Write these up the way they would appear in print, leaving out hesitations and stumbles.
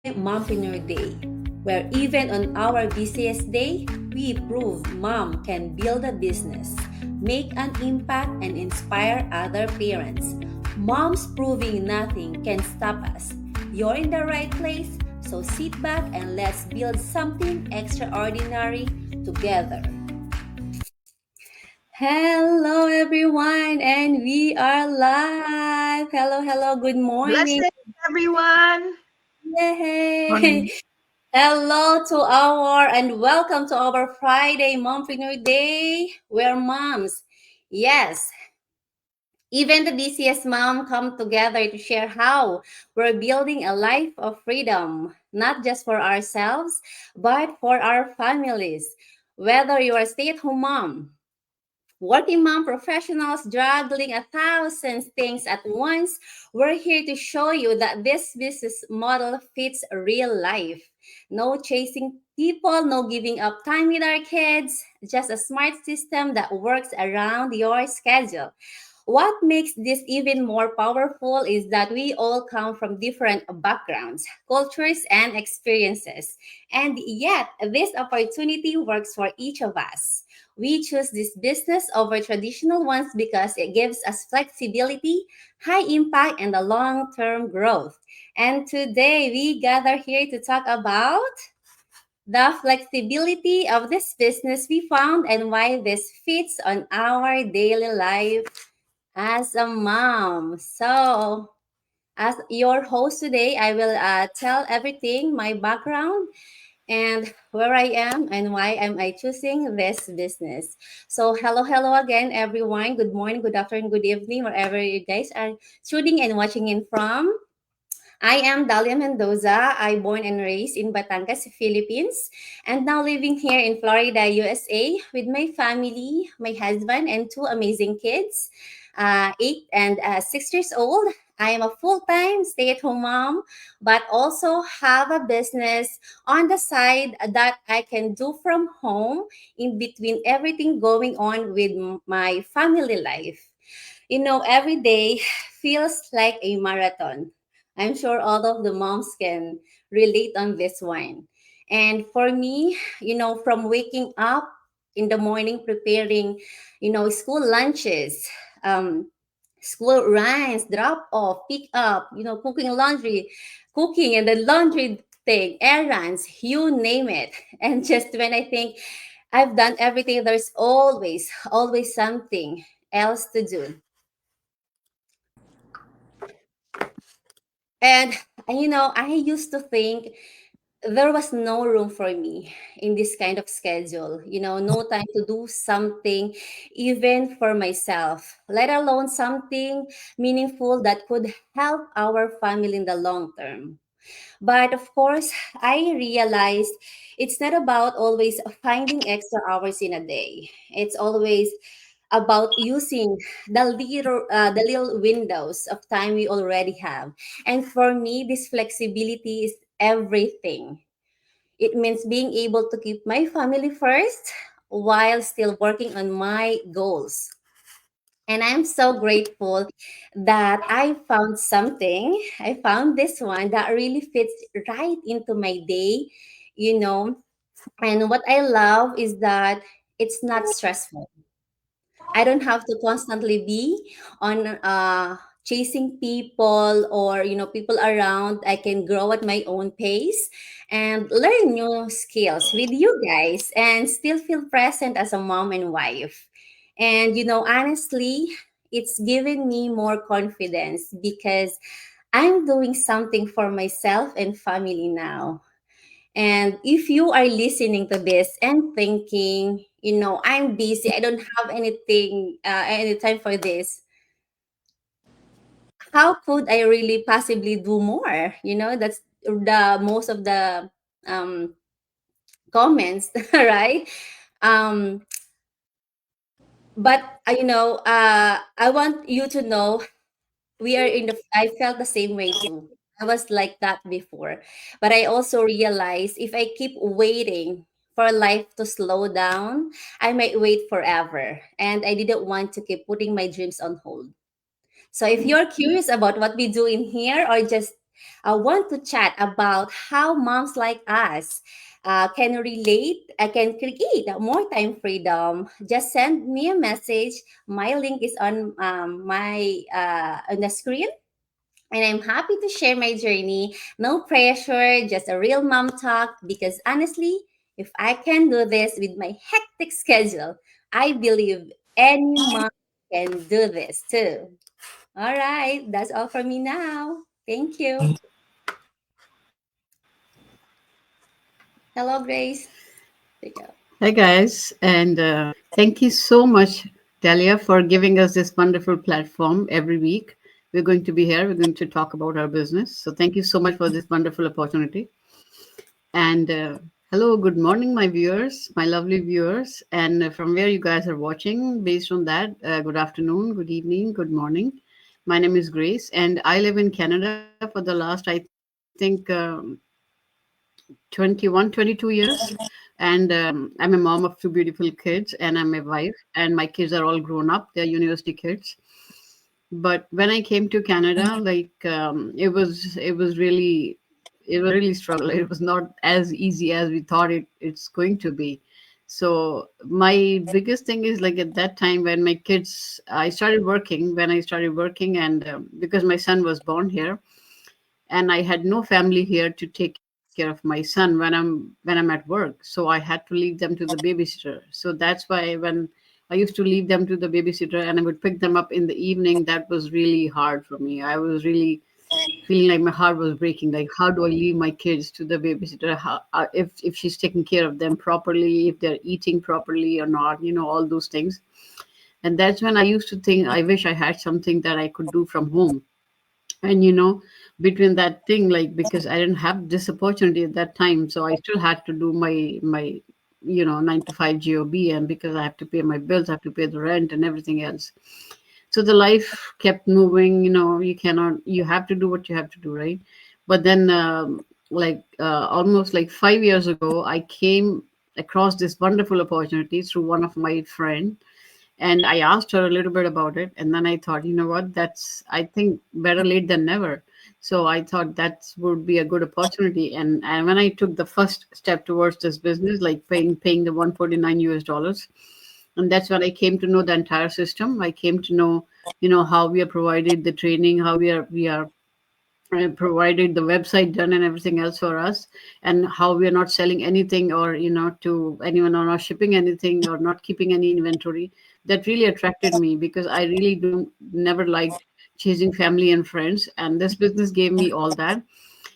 Mompreneur Day, where even on our busiest day, we prove mom can build a business, make an impact, and inspire other parents. Moms proving nothing can stop us. You're in the right place, so sit back and let's build something extraordinary together. Hello, everyone, and we are live. Hello, hello, good morning. Blessings, everyone. Yay! Morning. Hello to our and welcome to our Friday Mompreneur Day. We're moms. Yes, even the busiest mom come together to share how we're building a life of freedom, not just for ourselves, but for our families. Whether you're a stay-at-home mom, working mom professionals juggling a thousand things at once, we're here to show you that this business model fits real life. No chasing people, no giving up time with our kids, just a smart system that works around your schedule. What makes this even more powerful is that we all come from different backgrounds, cultures, and experiences. And yet, this opportunity works for each of us. We choose this business over traditional ones because it gives us flexibility, high impact, and a long term growth. And today, we gather here to talk about the flexibility of this business we found and why this fits on our daily life as a mom. So, as your host today, I will tell everything, my background, and where I am and why am I choosing this business. So, hello, hello again, everyone. Good morning, good afternoon, good evening, wherever you guys are tuning and watching in from. I am Dalia Mendoza. I born and raised in Batangas, Philippines, and now living here in Florida, USA, with my family, my husband, and two amazing kids, 8 and 6 years old. I am a full-time stay-at-home mom, but also have a business on the side that I can do from home in between everything going on with my family life. Every day feels like a marathon. I'm sure all of the moms can relate on this one. And for me, from waking up in the morning preparing, school lunches, um, school runs, drop off, pick up, cooking laundry, cooking and the laundry thing, errands, you name it. And just when I think I've done everything, there's always something else to do. And I used to think there was no room for me in this kind of schedule, no time to do something even for myself, let alone something meaningful that could help our family in the long term. But of course, I realized it's not about always finding extra hours in a day. It's always about using the little windows of time we already have. And for me, this flexibility is everything. It means being able to keep my family first while still working on my goals. And I'm so grateful that I found something. I found this one that really fits right into my day, you know. And what I love is that it's not stressful. I don't have to constantly be on chasing people or people around. I can grow at my own pace and learn new skills with you guys and still feel present as a mom and wife. And honestly, it's given me more confidence because I'm doing something for myself and family now. And if you are listening to this and thinking, I'm busy, I don't have any time for this, how could I really possibly do more? That's the most of the um, comments, right? Um, but I want you to know I felt the same way too. I was like that before. But I also realized if I keep waiting for life to slow down, I might wait forever. And I didn't want to keep putting my dreams on hold. So if you're curious about what we do in here or just I want to chat about how moms like us can relate, can create more time freedom. Just send me a message. My link is on the screen, and I'm happy to share my journey. No pressure, just a real mom talk. Because honestly, if I can do this with my hectic schedule, I believe any mom can do this too. All right, that's all for me now. Thank you. Hello, Grace. There you go. Hi, guys, and thank you so much, Dalia, for giving us this wonderful platform every week. We're going to be here, we're going to talk about our business. So, thank you so much for this wonderful opportunity. And hello, good morning, my viewers, my lovely viewers, and from where you guys are watching. Based on that, good afternoon, good evening, good morning. My name is Grace, and I live in Canada for the last, I think, 21, 22 years. And I'm a mom of two beautiful kids, and I'm a wife, and my kids are all grown up. They're university kids. But when I came to Canada, like it was really struggle. It was not as easy as we thought it's going to be. So my biggest thing is like at that time when my kids, I started working, and because my son was born here, and I had no family here to take care of my son when I'm at work. So I had to leave them to the babysitter. So that's why when I used to leave them to the babysitter and I would pick them up in the evening, that was really hard for me. I was really feeling like my heart was breaking. Like, how do I leave my kids to the babysitter? If she's taking care of them properly, if they're eating properly or not, all those things. And that's when I used to think, I wish I had something that I could do from home. And between that thing, like, because I didn't have this opportunity at that time, so I still had to do my 9 to 5 job, and because I have to pay my bills, I have to pay the rent and everything else. So the life kept moving. You have to do what you have to do, right? But then almost like 5 years ago, I came across this wonderful opportunity through one of my friend, and I asked her a little bit about it, and then I thought, you know what, that's, I think, better late than never. So I thought that would be a good opportunity, and when I took the first step towards this business, like paying the 149 US dollars, and that's when I came to know the entire system. I came to know, how we are provided the training, how we are provided the website done and everything else for us, and how we are not selling anything, or to anyone, or not shipping anything, or not keeping any inventory. That really attracted me because I really don't never liked chasing family and friends, and this business gave me all that.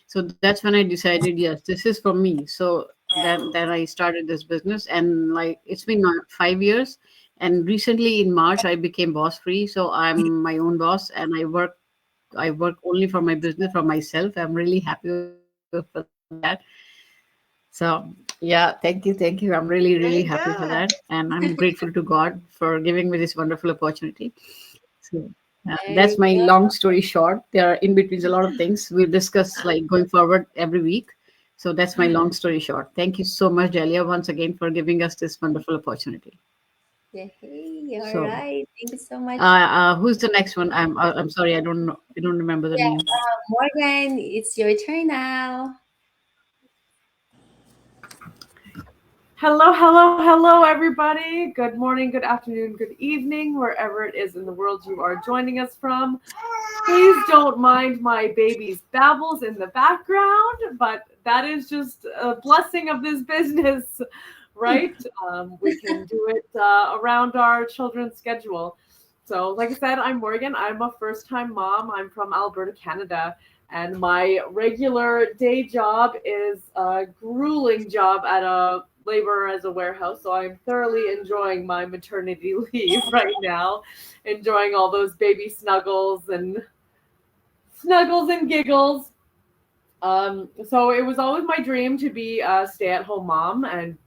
So that's when I decided, yes, this is for me. So then I started this business, and like it's been 5 years. And recently in March I became boss free, so I'm my own boss, and I work only for my business, for myself. I'm really happy for that. So yeah, thank you. I'm really, really My happy for that. God. And I'm grateful to God for giving me this wonderful opportunity. So There that's you my go. long story short. There are in between a lot of things we'll discuss like going forward every week. So that's my long story short. Thank you so much, Delia, once again for giving us this wonderful opportunity. Yeah, hey, all So right. Thank you so much. who's the next one? I'm sorry, I don't know. I don't remember the Yeah, name. Morgan, it's your turn now. Hello, hello, hello, everybody. Good morning, good afternoon, good evening, wherever it is in the world you are joining us from. Please don't mind my baby's babbles in the background, but that is just a blessing of this business, right? We can do it around our children's schedule. So, like I said, I'm Morgan. I'm a first time mom. I'm from Alberta, Canada. And my regular day job is a grueling job at a laborer as a warehouse. So I'm thoroughly enjoying my maternity leave right now, enjoying all those baby snuggles and giggles. So it was always my dream to be a stay-at-home mom and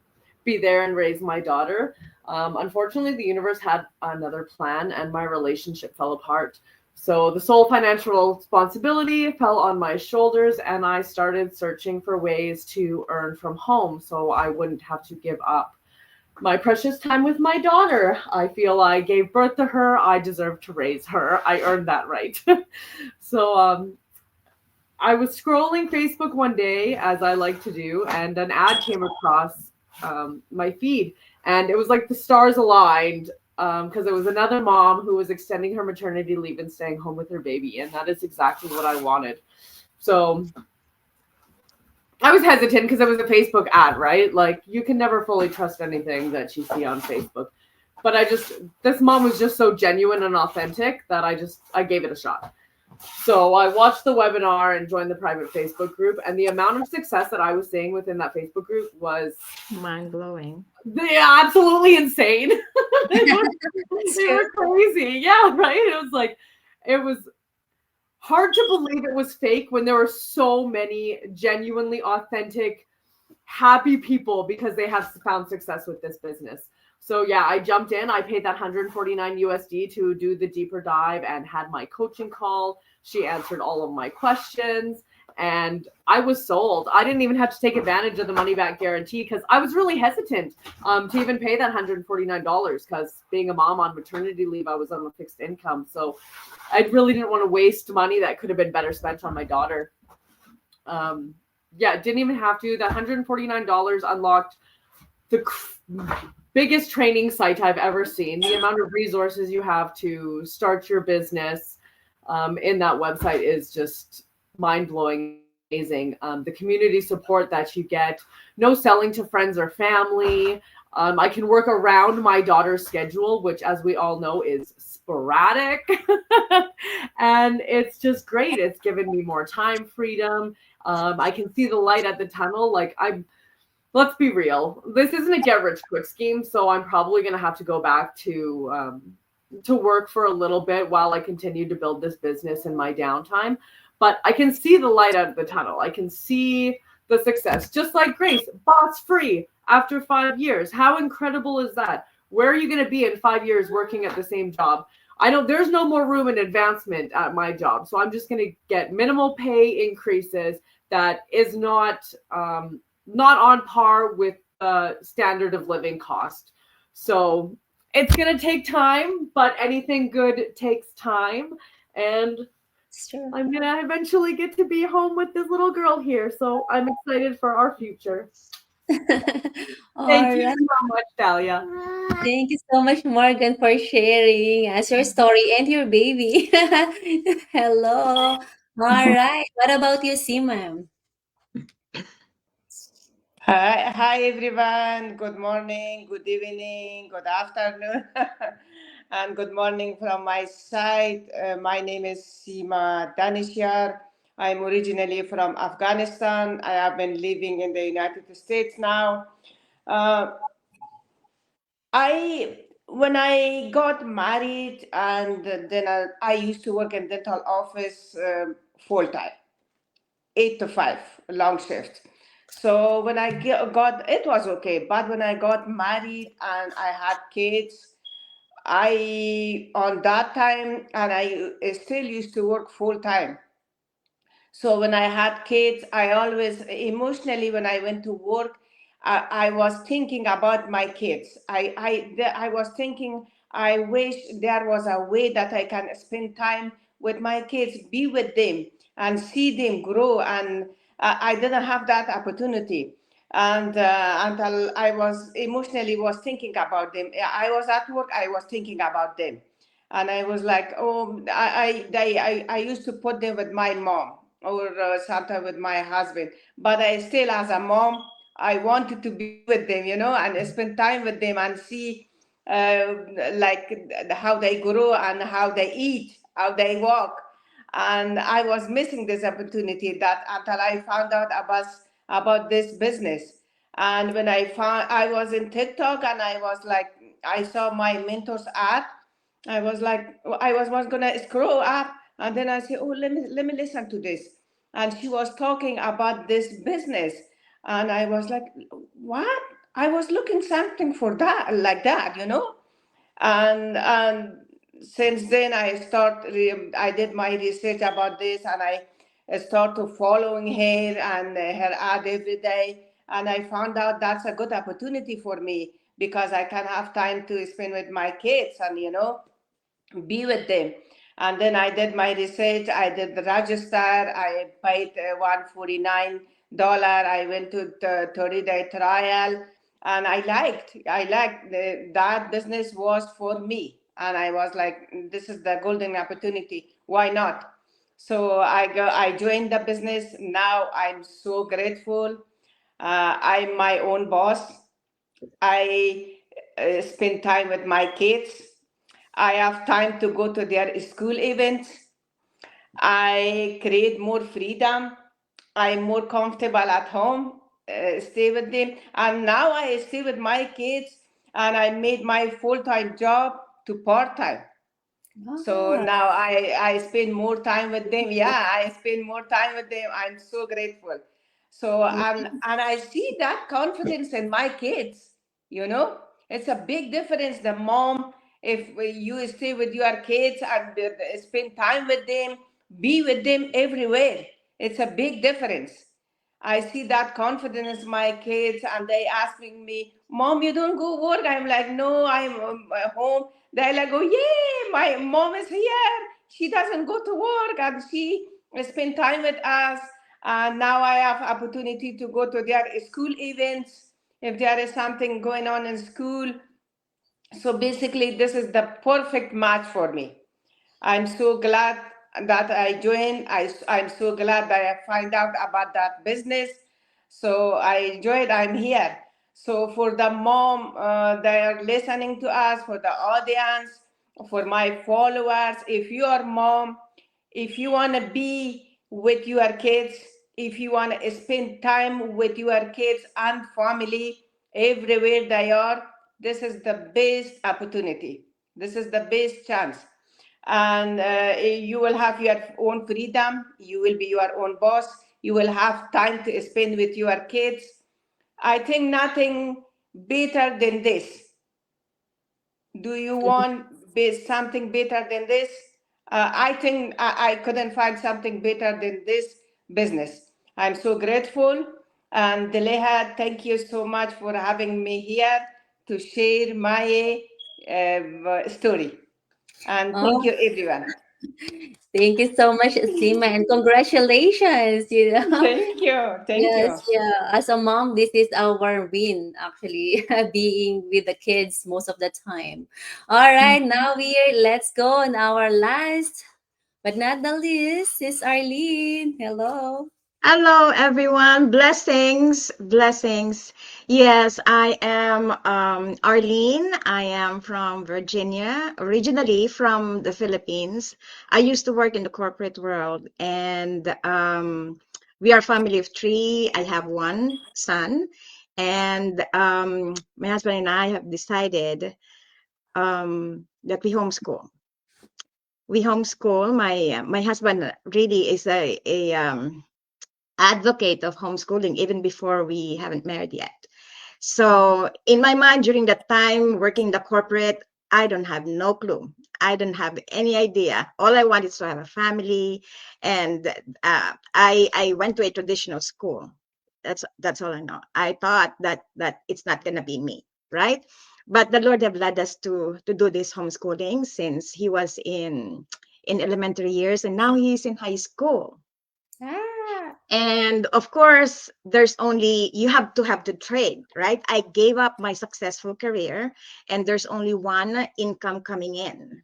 be there and raise my daughter. Unfortunately, the universe had another plan, and my relationship fell apart. So the sole financial responsibility fell on my shoulders, and I started searching for ways to earn from home so I wouldn't have to give up my precious time with my daughter. I feel I gave birth to her. I deserve to raise her. I earned that right. So I was scrolling Facebook one day, as I like to do, and an ad came across my feed, and it was like the stars aligned because it was another mom who was extending her maternity leave and staying home with her baby, and that is exactly what I wanted. So I was hesitant because it was a Facebook ad, right? Like you can never fully trust anything that you see on Facebook. But this mom was just so genuine and authentic that I gave it a shot. So I watched the webinar and joined the private Facebook group, and the amount of success that I was seeing within that Facebook group was mind-blowing. Absolutely insane. they were crazy. Yeah, right. It was hard to believe it was fake when there were so many genuinely authentic, happy people because they have found success with this business. So yeah, I jumped in. I paid that 149 USD to do the deeper dive and had my coaching call. She answered all of my questions and I was sold. I didn't even have to take advantage of the money back guarantee because I was really hesitant to even pay that $149 because being a mom on maternity leave, I was on a fixed income. So I really didn't want to waste money that could have been better spent on my daughter. Yeah, didn't even have to. That $149 unlocked the biggest training site I've ever seen. The amount of resources you have to start your business in that website is just mind-blowing, amazing. The community support that you get, no selling to friends or family. I can work around my daughter's schedule, which as we all know is sporadic. And it's just great. It's given me more time freedom. I can see the light at the tunnel. Let's be real. This isn't a get rich quick scheme, so I'm probably going to have to go back to work for a little bit while I continue to build this business in my downtime. But I can see the light out of the tunnel. I can see the success. Just like Grace, boss free after 5 years. How incredible is that? Where are you going to be in 5 years working at the same job? There's no more room in advancement at my job. So I'm just going to get minimal pay increases that is not on par with the standard of living cost. So it's going to take time, but anything good takes time. And Sure. I'm going to eventually get to be home with this little girl here. So I'm excited for our future. Thank you so much, Dalia. Thank you so much, Morgan, for sharing us your story and your baby. Hello. All right. What about you, Simam? Hi everyone. Good morning, good evening, good afternoon, and good morning from my side. My name is Seema Danishyar. I'm originally from Afghanistan. I have been living in the United States now. When I got married, and then I used to work in dental office full time, 8 to 5, long shift. So when I got, it was okay. But when I got married and I had kids, on that time, and I still used to work full time. So when I had kids, I always emotionally, when I went to work, I was thinking about my kids. I was thinking, I wish there was a way that I can spend time with my kids, be with them, and see them grow. And I didn't have that opportunity. And until I was emotionally was thinking about them, I was at work, I was thinking about them, and I was like, oh, I used to put them with my mom or sometimes with my husband, but I still, as a mom, I wanted to be with them, and spend time with them and see like how they grow and how they eat, how they walk. And I was missing this opportunity that until I found out about this business. And when I was in TikTok, and I was like, I saw my mentor's ad. I was like, I was gonna scroll up, and then I said, oh, let me listen to this. And she was talking about this business, and I was like, what? I was looking something for that, like that, and since then I did my research about this, and I started following her and her ad every day, and I found out that's a good opportunity for me because I can have time to spend with my kids and be with them. And then I did my research. I did the register. I paid $149. I went to the 30-day trial, and I liked that business was for me. And I was like, this is the golden opportunity. Why not? So I joined the business. Now I'm so grateful. I'm my own boss. I spend time with my kids. I have time to go to their school events. I create more freedom. I'm more comfortable at home, stay with them. And now I stay with my kids, and I made my full time job to part time. So Ah, now I spend more time with them. Yeah, I spend more time with them. I'm so grateful. So and I see that confidence in my kids. You know, it's a big difference. The mom, if you stay with your kids and spend time with them, be with them everywhere. It's a big difference. I see that confidence in my kids, and they asking me, "Mom, you don't go work?" I'm like, "No, I'm at home." They're like, "Oh, yeah, my mom is here. She doesn't go to work, and she spend time with us." And now I have opportunity to go to their school events if there is something going on in school. So basically, this is the perfect match for me. I'm so glad that I joined. I'm so glad that I find out about that business. So I enjoyed. I'm here. So for the mom that are listening to us, for the audience, for my followers, if you are mom, if you want to be with your kids, if you want to spend time with your kids and family everywhere they are, this is the best opportunity. This is the best chance. And you will have your own freedom. You will be your own boss. You will have time to spend with your kids. I think nothing better than this. Do you want something better than this? I think I couldn't find something better than this business. I'm so grateful. And Deleha, thank you so much for having me here to share my story. And thank oh, you, everyone. thank you so much, Sima, and congratulations. You know, Thank you. Thank yes, you. yeah. As a mom, this is our win, actually, being with the kids most of the time. All right, now let's go on our last, but not the least, is Arlene. Hello. Hello, everyone. Blessings, blessings. Yes, I am Arlene. I am from Virginia, originally from the Philippines. I used to work in the corporate world, and we are a family of three. I have one son, and my husband and I have decided that we homeschool. We homeschool. My husband really is a advocate of homeschooling even before we haven't married yet. So in my mind during that time working the corporate, I don't have no clue. I don't have any idea. All I want is to have a family, and I went to a traditional school. That's all I know. I thought that it's not gonna be me, right? But the Lord have led us to do this homeschooling since he was in elementary years, and now he's in high school. Ah, And of course, there's only, you have to have the trade, right? I gave up my successful career and there's only one income coming in.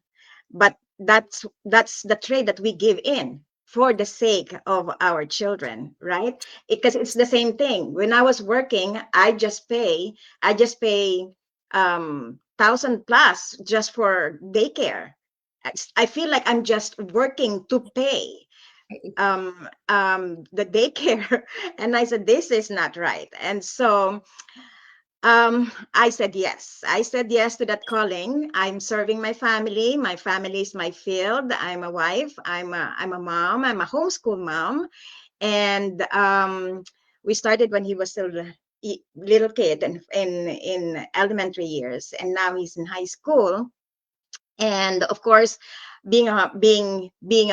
But that's the trade that we give in for the sake of our children, right? Because it's the same thing. When I was working, I just pay 1,000 plus just for daycare. I feel like I'm just working to pay the daycare. And I said, this is not right. And so I said yes. I said yes to that calling. I'm serving my family. My family is my field. I'm a wife. I'm a mom. I'm a homeschool mom. And we started when he was still a little kid and in elementary years, and now he's in high school. And of course, being a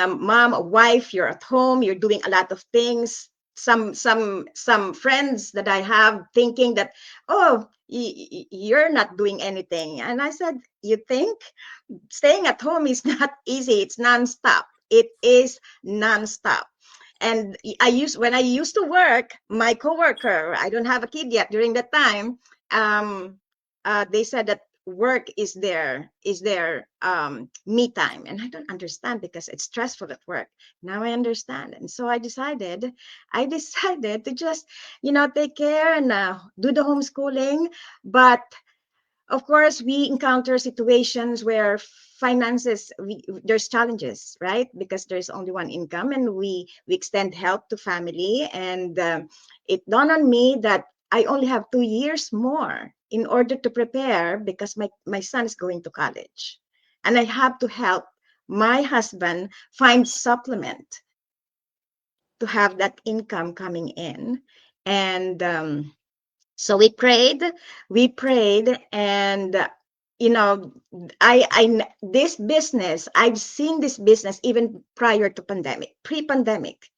mom, a wife, you're at home, you're doing a lot of things some friends that I have thinking that, oh, you're not doing anything. And I said, you think? Staying at home is not easy. It's nonstop. It is nonstop. And when I used to work, my coworker, I don't have a kid yet during that time, they said that work is their me time. And I don't understand because it's stressful at work. Now I understand. And so I decided to just, take care and do the homeschooling. But of course, we encounter situations where there's challenges, right? Because there's only one income, and we extend help to family. And it dawned on me that I only have 2 years more in order to prepare, because my son is going to college, and I have to help my husband find supplement to have that income coming in. And so we prayed, and this business, I've seen this business even prior to pre-pandemic.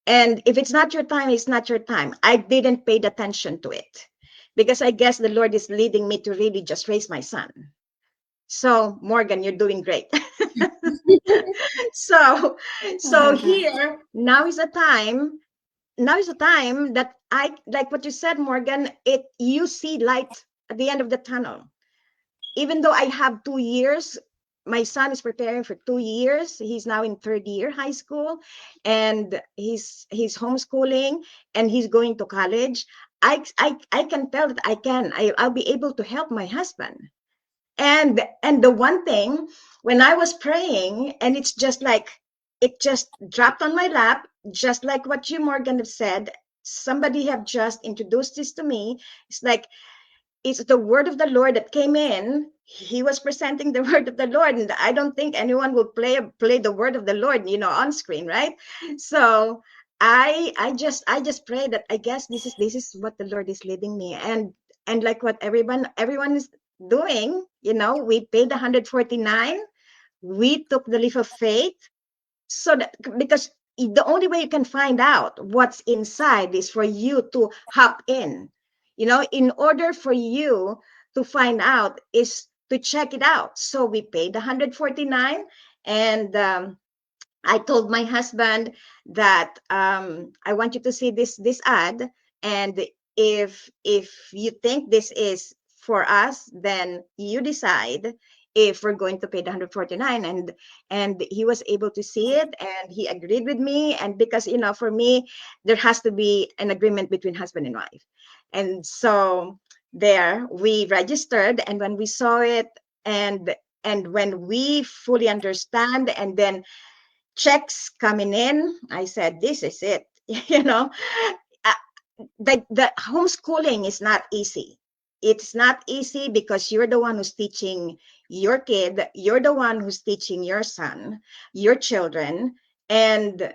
And if it's not your time, it's not your time. I didn't pay attention to it, because I guess the Lord is leading me to really just raise my son. So Morgan, you're doing great. so here, now is a time that I like what you said, Morgan. You see light at the end of the tunnel. Even though I have 2 years, my son is preparing for 2 years. He's now in third year high school, and he's homeschooling, and he's going to college. I can tell that I'll be able to help my husband. And the one thing, when I was praying, and it's just like it just dropped on my lap, just like what you, Morgan, have said. Somebody have just introduced this to me. It's like it's the word of the Lord that came in. He was presenting the word of the Lord, and I don't think anyone will play the word of the Lord, on screen, right? So I just pray that I guess this is what the Lord is leading me, and like what everyone is doing. We paid 149. We took the leap of faith, so that, because the only way you can find out what's inside is for you to hop in order for you to find out is to check it out. So we paid 149, and I told my husband that I want you to see this ad, and if you think this is for us, then you decide if we're going to pay the 149. And he was able to see it, and he agreed with me. And because for me, there has to be an agreement between husband and wife. And so there we registered, and when we saw it, and when we fully understand, and then checks coming in, I said, this is it. Uh, the homeschooling is not easy. It's not easy because you're the one who's teaching your kid, you're the one who's teaching your son, your children, and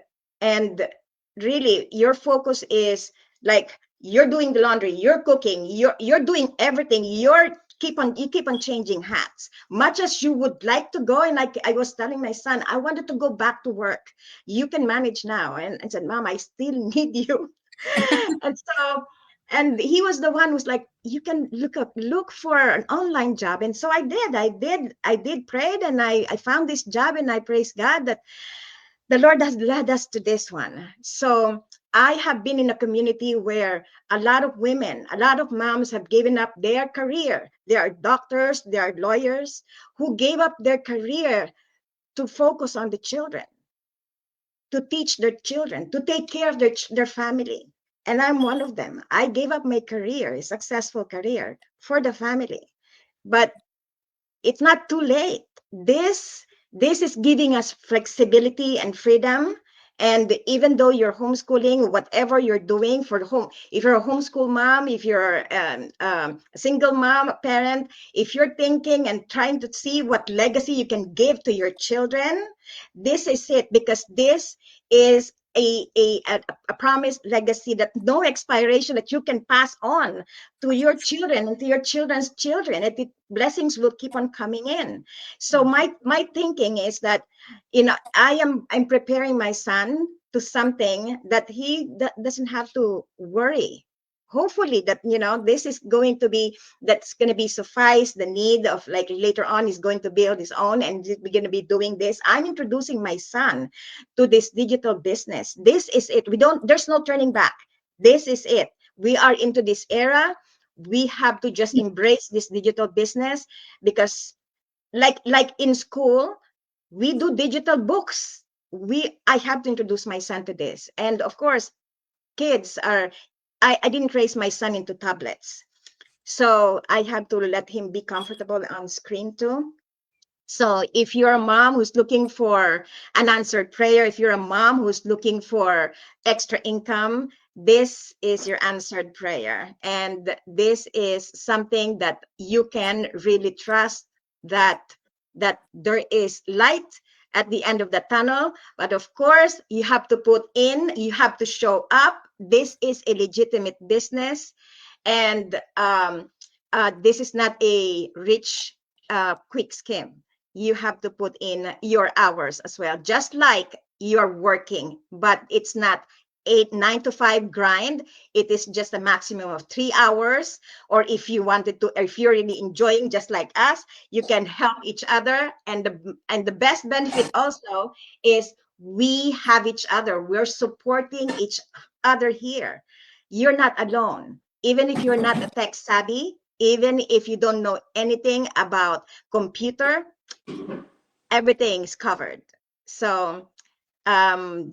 really your focus is like you're doing the laundry, you're cooking, you're doing everything. You keep on changing hats, much as you would like to go. And like I was telling my son, I wanted to go back to work. You can manage now. And I said, Mom, I still need you. And he was the one who's like, you can look for an online job. And so I did pray, and I found this job, and I praise God that the Lord has led us to this one. So I have been in a community where a lot of women, a lot of moms have given up their career. There are doctors, there are lawyers who gave up their career to focus on the children, to teach their children, to take care of their family. And I'm one of them. I gave up my career, a successful career, for the family. But it's not too late. This is giving us flexibility and freedom. And even though you're homeschooling, whatever you're doing for the home, if you're a homeschool mom, if you're a single mom, a parent, if you're thinking and trying to see what legacy you can give to your children, this is it, because this is a promised legacy that no expiration, that you can pass on to your children and to your children's children, and the blessings will keep on coming in. So my thinking is that I'm preparing my son to something that he doesn't have to worry. Hopefully that, this is going to be, that's going to be suffice the need of, like, later on he's going to build his own and we're going to be doing this. I'm introducing my son to this digital business. This is it. There's no turning back. This is it. We are into this era. We have to just embrace this digital business, because like in school, we do digital books. I have to introduce my son to this. And of course, kids are, I didn't raise my son into tablets. So I have to let him be comfortable on screen too. So if you're a mom who's looking for an answered prayer, if you're a mom who's looking for extra income, this is your answered prayer. And this is something that you can really trust, that there is light at the end of the tunnel. But of course, you have to show up. This is a legitimate business. And this is not a rich, quick scheme. You have to put in your hours as well, just like you're working, but it's not 9 to 5 grind. It is just a maximum of 3 hours. Or if you're really enjoying, just like us, you can help each other. And the best benefit also is we have each other. We're supporting each other here. You're not alone. Even if you're not a tech savvy, even if you don't know anything about computer, everything is covered. So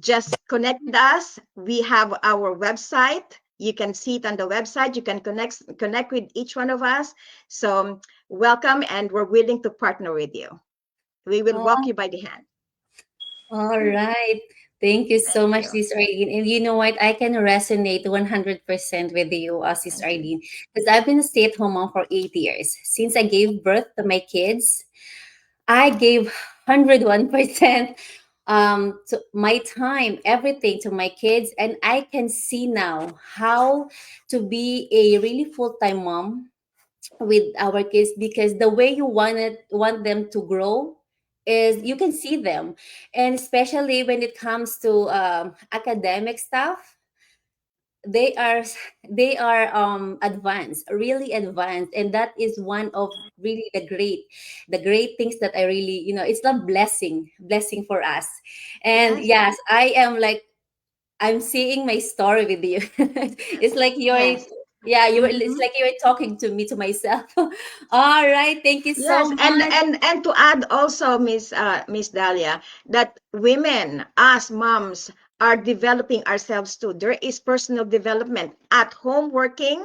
just connect with us. We have our website. You can see it on the website. You can connect with each one of us. So welcome, and we're willing to partner with you. We will walk you by the hand. All right. Thank you so much, you. Sis Arlene. And you know what? I can resonate 100% with you, Sis Arlene, because I've been a stay-at-home mom for 8 years. Since I gave birth to my kids, I gave 101% to my time, everything to my kids. And I can see now how to be a really full-time mom with our kids, because the way you want them to grow is you can see them. And especially when it comes to academic stuff, they are advanced, really advanced. And that is one of really the great things that I really, it's a blessing for us. And Yes. yes, I am like, I'm seeing my story with you. It's like you're, Yes. yeah, it's Mhm. like you're talking to me, to myself. All right, thank you Yes, so and much. and to add also, Miss Dahlia, that women, us moms, are developing ourselves too. There is personal development at home, working,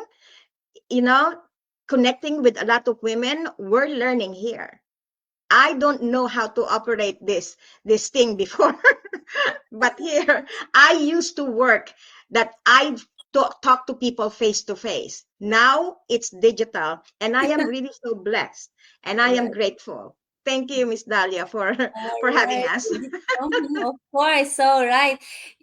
you know, connecting with a lot of women. We're learning here. I don't know how to operate this thing before, but here I used to work that I talk to people face to face. Now it's digital, and I am really so blessed, and I am Right. grateful. Thank you, Miss Dahlia, for All for having right. us. Of course. All right.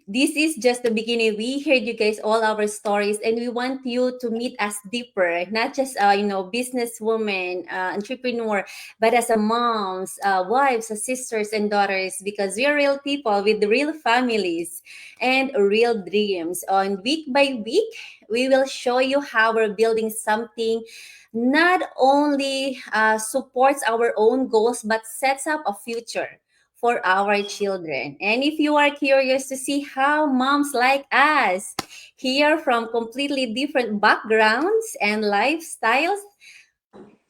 This is just the beginning. We heard you guys all our stories, and we want you to meet us deeper, not just businesswoman, entrepreneur, but as a moms, wives, sisters, and daughters, because we are real people with real families and real dreams. On week by week, we will show you how we're building something not only supports our own goals, but sets up a future for our children. And if you are curious to see how moms like us, here from completely different backgrounds and lifestyles,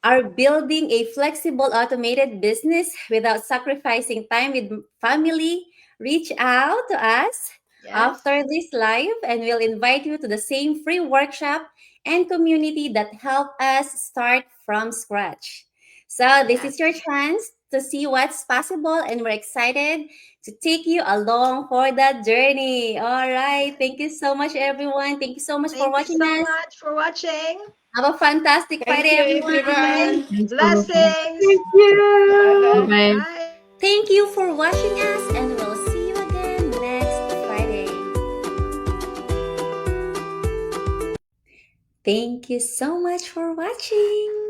are building a flexible automated business without sacrificing time with family, reach out to us Yes. after this live, and we'll invite you to the same free workshop and community that help us start from scratch. So this Yes. is your chance to see what's possible, and we're excited to take you along for that journey. All right. Thank you so much, everyone. Thank you so much for Thank you watching so us. much for watching. Have a fantastic Thank Friday, you, everyone. everyone. Thanks for watching. Thank Blessings. Bye you. bye. Bye. Bye. Thank you for watching us, and we'll see you again next Friday. Thank you so much for watching.